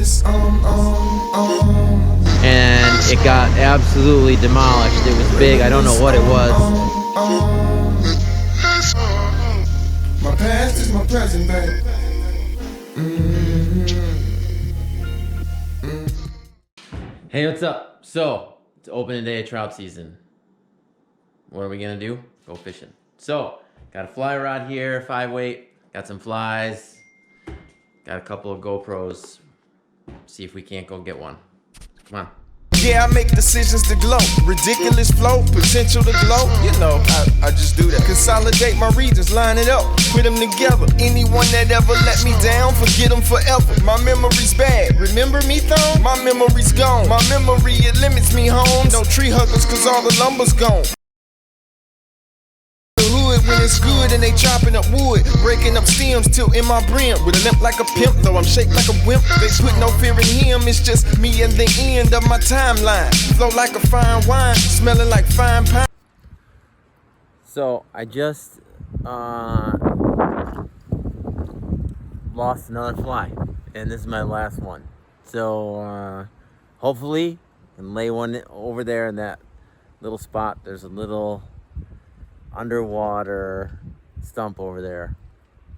And it got absolutely demolished. It was big. I don't know what it was. My past is my present, babe. Hey, what's up? So, it's opening day of trout season. What are we gonna do? Go fishing. So, got a fly rod here, 5-weight. Got some flies. Got a couple of GoPros. See if we can't go get one. Come on. Yeah, I make decisions to glow. Ridiculous flow, potential to glow. You know, I just do that. Consolidate my regions, line it up, put them together. Anyone that ever let me down, forget them forever. My memory's bad. Remember me, thumb? My memory's gone. My memory, it limits me home. No tree huggers, cause all the lumber's gone. When it's good and they chopping up wood, breaking up stems, tilting my brim. With a limp like a pimp, though I'm shaped like a wimp. They put no fear in him, it's just me and the end of my timeline. Flow like a fine wine, smelling like fine pine. So, I just lost another fly, and this is my last one. So, hopefully, I can lay one over there in that little spot. There's a little underwater stump over there,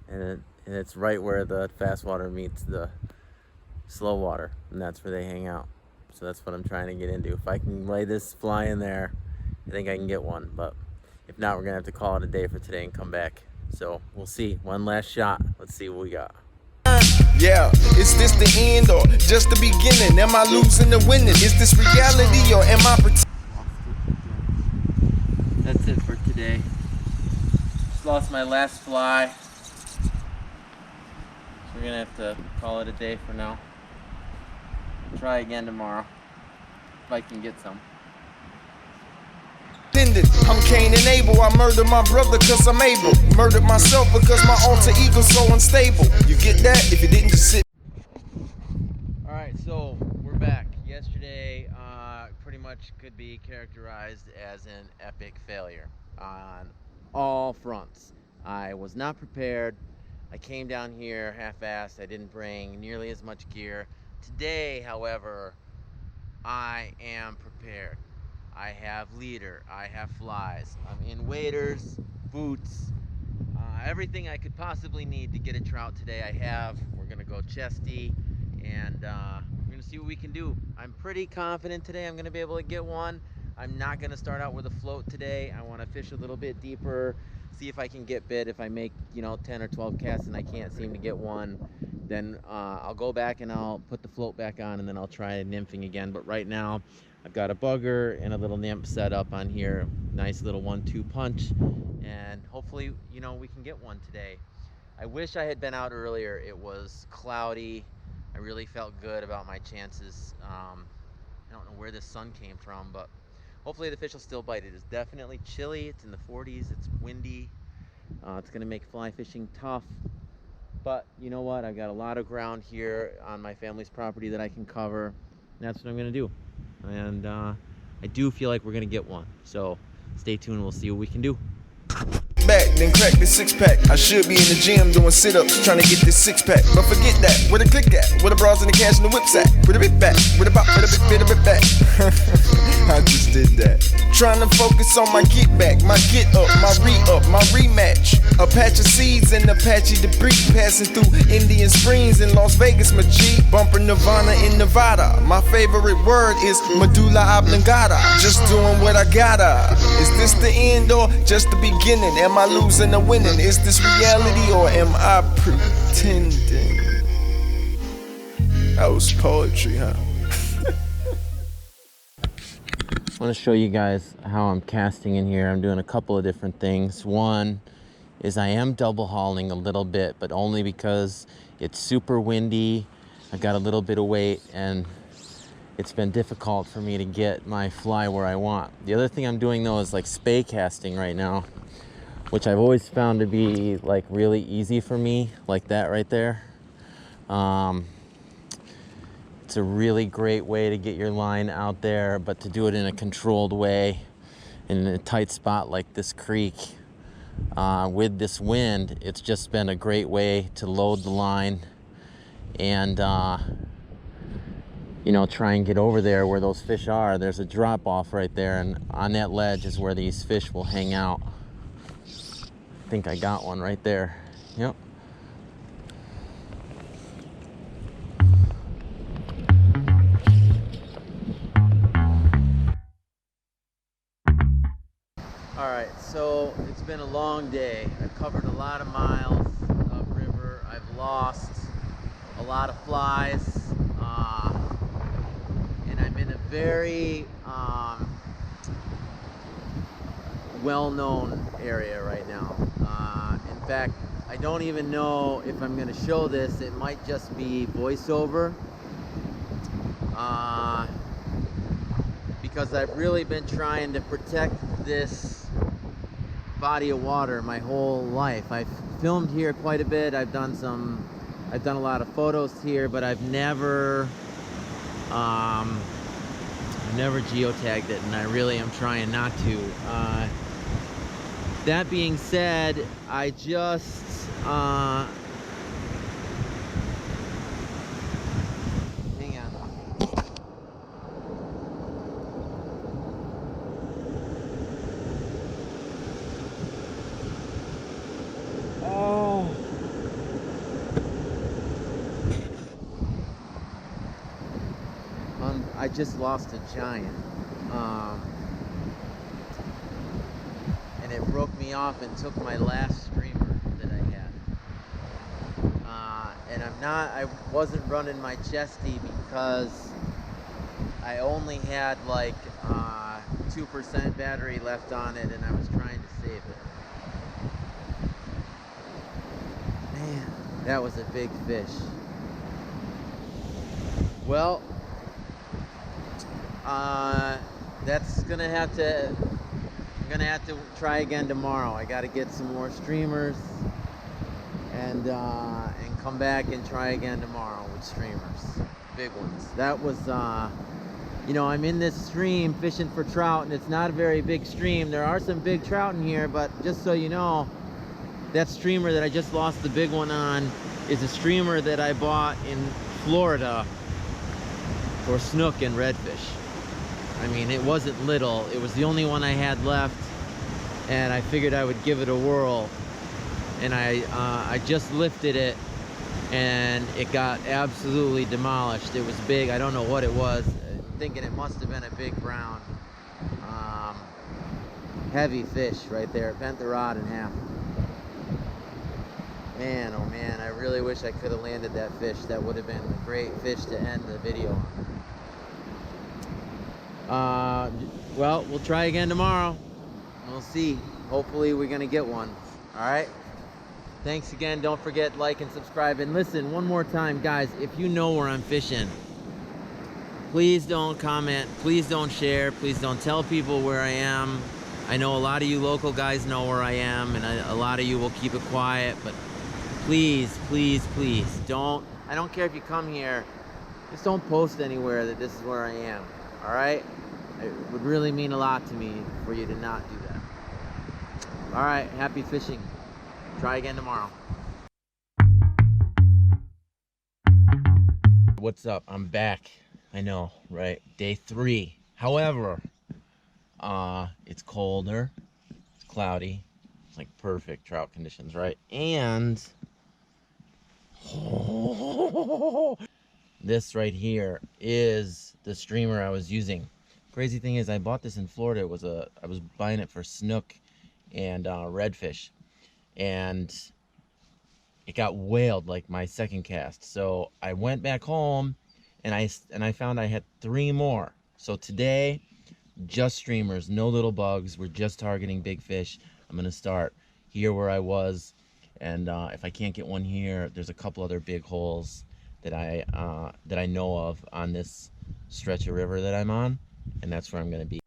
and it's right where the fast water meets the slow water, and that's where they hang out. So that's what I'm trying to get into. If I can lay this fly in there, I think I can get one, but if not, we're gonna have to call it a day for today and come back. So we'll see. One last shot. Let's see what we got. Yeah, is this the end or just the beginning? Am I losing or winning? Is this reality or am I pretending? That's it for today. Just lost my last fly. So we're gonna have to call it a day for now. Try again tomorrow if I can get some. I'm Cain and Abel. I murdered my brother cause I'm able. Murdered myself because my alter ego's so unstable. You get that? If you didn't just sit. Alright, so we're back. Yesterday pretty much could be characterized as an epic failure on all fronts. I was not prepared. I came down here half-assed. I didn't bring nearly as much gear. Today, however, I am prepared. I have leader, I have flies, I'm in waders, boots, everything I could possibly need to get a trout today I have. We're gonna go chesty, and we're gonna see what we can do. I'm pretty confident today I'm gonna be able to get one. I'm not gonna start out with a float today. I wanna fish a little bit deeper, see if I can get bit. If I make, 10 or 12 casts and I can't seem to get one, then I'll go back and I'll put the float back on, and then I'll try nymphing again. But right now, I've got a bugger and a little nymph set up on here. Nice little 1-2 punch, and hopefully, we can get one today. I wish I had been out earlier. It was cloudy. I really felt good about my chances. I don't know where this sun came from, but hopefully the fish will still bite. It is definitely chilly. It's in the 40s. It's windy. It's going to make fly fishing tough. But you know what? I've got a lot of ground here on my family's property that I can cover. And that's what I'm going to do. And I do feel like we're going to get one. So stay tuned. We'll see what we can do. Back, then crack this 6-pack. I should be in the gym doing sit-ups, trying to get this 6-pack. But forget that, where the click at? Where the bras and the cash and the whips at? Put a bit back, with a bop, put a bit back. I just did that. Trying to focus on my get back, my get up, my re-up, my rematch. A patch of seeds and a patchy debris passing through Indian Springs in Las Vegas, my G. Bumping Nirvana in Nevada. My favorite word is medulla oblongata. Just doing what I gotta. Is this the end or just the beginning? Am I losing or winning? Is this reality or am I pretending? That was poetry, huh? I want to show you guys how I'm casting in here. I'm doing a couple of different things. One is I am double hauling a little bit, but only because it's super windy. I got a little bit of weight and it's been difficult for me to get my fly where I want. The other thing I'm doing though is like spay casting right now, which I've always found to be like really easy for me, like that right there. It's a really great way to get your line out there, but to do it in a controlled way in a tight spot like this creek with this wind, it's just been a great way to load the line and try and get over there where those fish are. There's a drop off right there, and on that ledge is where these fish will hang out. I think I got one right there. Yep. All right, so it's been a long day. I've covered a lot of miles of river. I've lost a lot of flies, and I'm in a very well-known area right now. In fact, I don't even know if I'm going to show this. It might just be voiceover, because I've really been trying to protect this body of water my whole life. I've filmed here quite a bit. I've done a lot of photos here, but I've never geotagged it, and I really am trying not to. That being said, I just hang on. Oh. I just lost a giant. And it broke me off and took my last streamer that I had. And I wasn't running my chesty because I only had like 2% battery left on it, and I was trying to save it. Man, that was a big fish. Well, that's gonna have to. I'm gonna have to try again tomorrow. I got to get some more streamers, and come back and try again tomorrow with streamers, big ones. That was, I'm in this stream fishing for trout, and it's not a very big stream. There are some big trout in here, but just so you know, that streamer that I just lost the big one on is a streamer that I bought in Florida for snook and redfish. I mean, it wasn't little. It was the only one I had left, and I figured I would give it a whirl. And I just lifted it, and it got absolutely demolished. It was big. I don't know what it was. I'm thinking it must have been a big brown. Heavy fish right there. It bent the rod in half. Man, oh man, I really wish I could have landed that fish. That would have been a great fish to end the video on. Well, we'll try again tomorrow. We'll see. Hopefully we're gonna get one. All right. Thanks again. Don't forget, like and subscribe. And listen, one more time, guys, if you know where I'm fishing, please don't comment, please don't share, please don't tell people where I am. I know a lot of you local guys know where I am, and a lot of you will keep it quiet, but please, please, please don't. I don't care if you come here, just don't post anywhere that this is where I am. All right? It would really mean a lot to me for you to not do that. All right, happy fishing. Try again tomorrow. What's up? I'm back. I know, right? Day 3. However, it's colder, it's cloudy, it's like perfect trout conditions, right? And this right here is the streamer I was using. Crazy thing is, I bought this in Florida. I was buying it for snook and redfish, and it got whaled like my second cast. So I went back home, and I found I had 3 more. So today, just streamers, no little bugs. We're just targeting big fish. I'm gonna start here where I was, and if I can't get one here, there's a couple other big holes that I know of on this stretch of river that I'm on, and that's where I'm gonna be.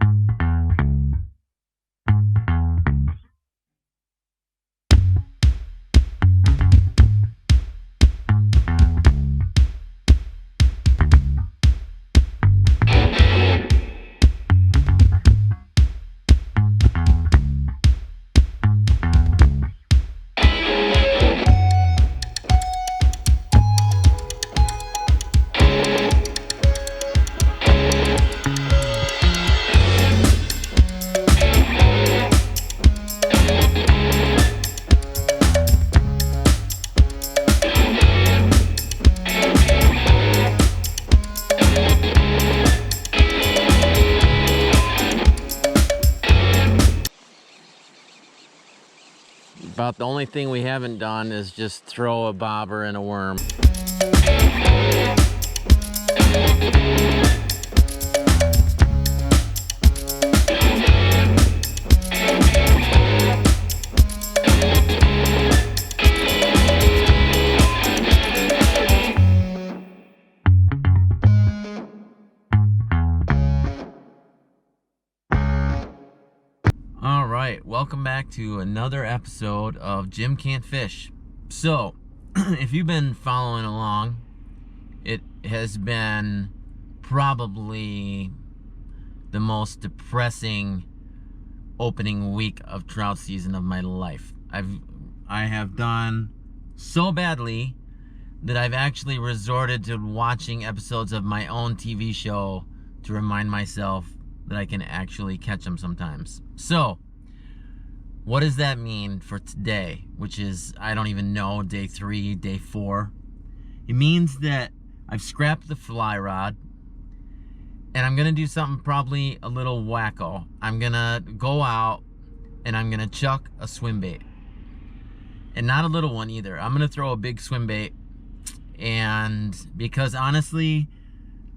About the only thing we haven't done is just throw a bobber and a worm. All right, welcome back to another episode of Jim Can't Fish. So, if you've been following along, it has been probably the most depressing opening week of trout season of my life. I have done so badly that I've actually resorted to watching episodes of my own TV show to remind myself that I can actually catch them sometimes. So, what does that mean for today, which is, I don't even know, day 3, day 4? It means that I've scrapped the fly rod, and I'm gonna do something probably a little wacko. I'm gonna go out, and I'm gonna chuck a swim bait. And not a little one either. I'm gonna throw a big swim bait, and because honestly,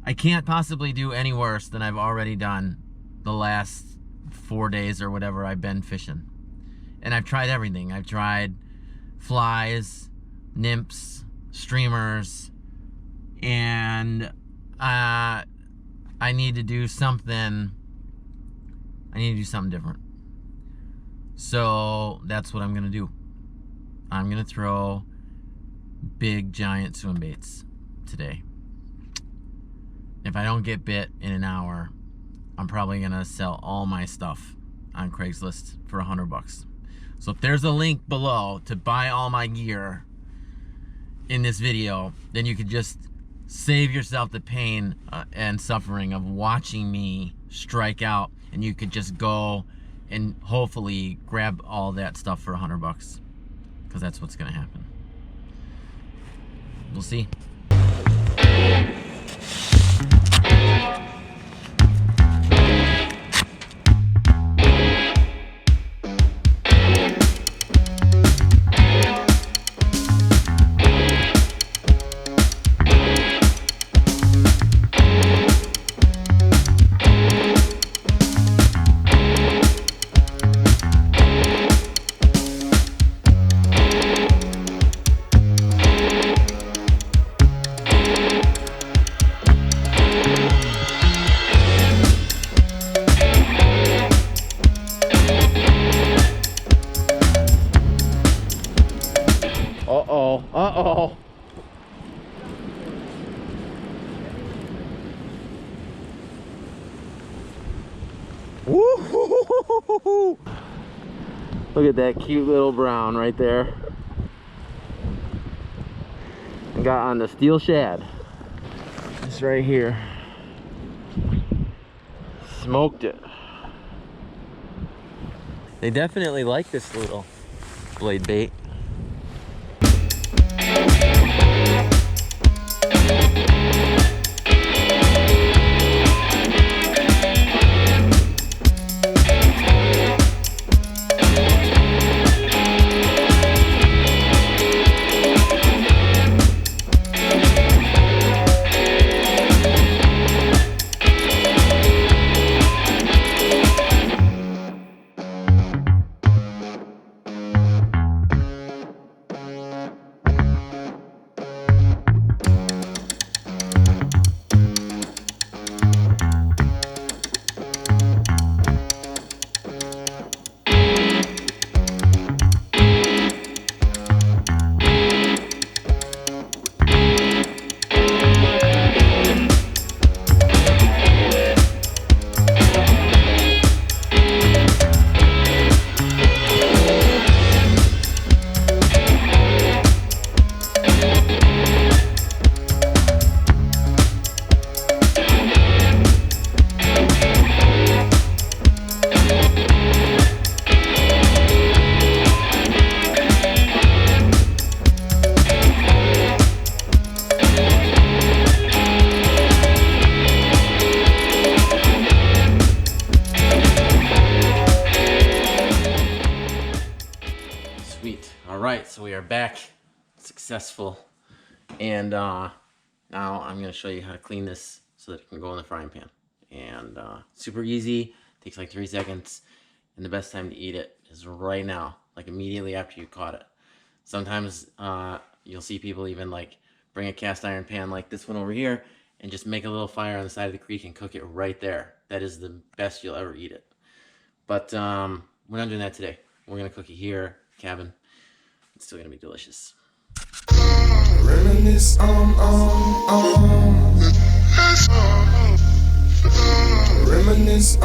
I can't possibly do any worse than I've already done the last 4 days or whatever I've been fishing. And I've tried everything. I've tried flies, nymphs, streamers, and I need to do something. I need to do something different. So that's what I'm gonna do. I'm gonna throw big giant swim baits today. If I don't get bit in an hour, I'm probably gonna sell all my stuff on Craigslist for $100. So if there's a link below to buy all my gear in this video, then you could just save yourself the pain and suffering of watching me strike out, and you could just go and hopefully grab all that stuff for $100, because that's what's gonna happen. We'll see. Uh-oh. Woo! Look at that cute little brown right there. I got on the steel shad. This right here. Smoked it. They definitely like this little blade bait. so we are back, successful, and now I'm going to show you how to clean this so that it can go in the frying pan. And super easy, takes like 3 seconds, and the best time to eat it is right now, like immediately after you caught it. Sometimes you'll see people even like bring a cast iron pan like this one over here and just make a little fire on the side of the creek and cook it right there. That is the best you'll ever eat it. But we're not doing that today. We're gonna cook it here, cabin. It's still gonna be delicious. Reminisce Reminisce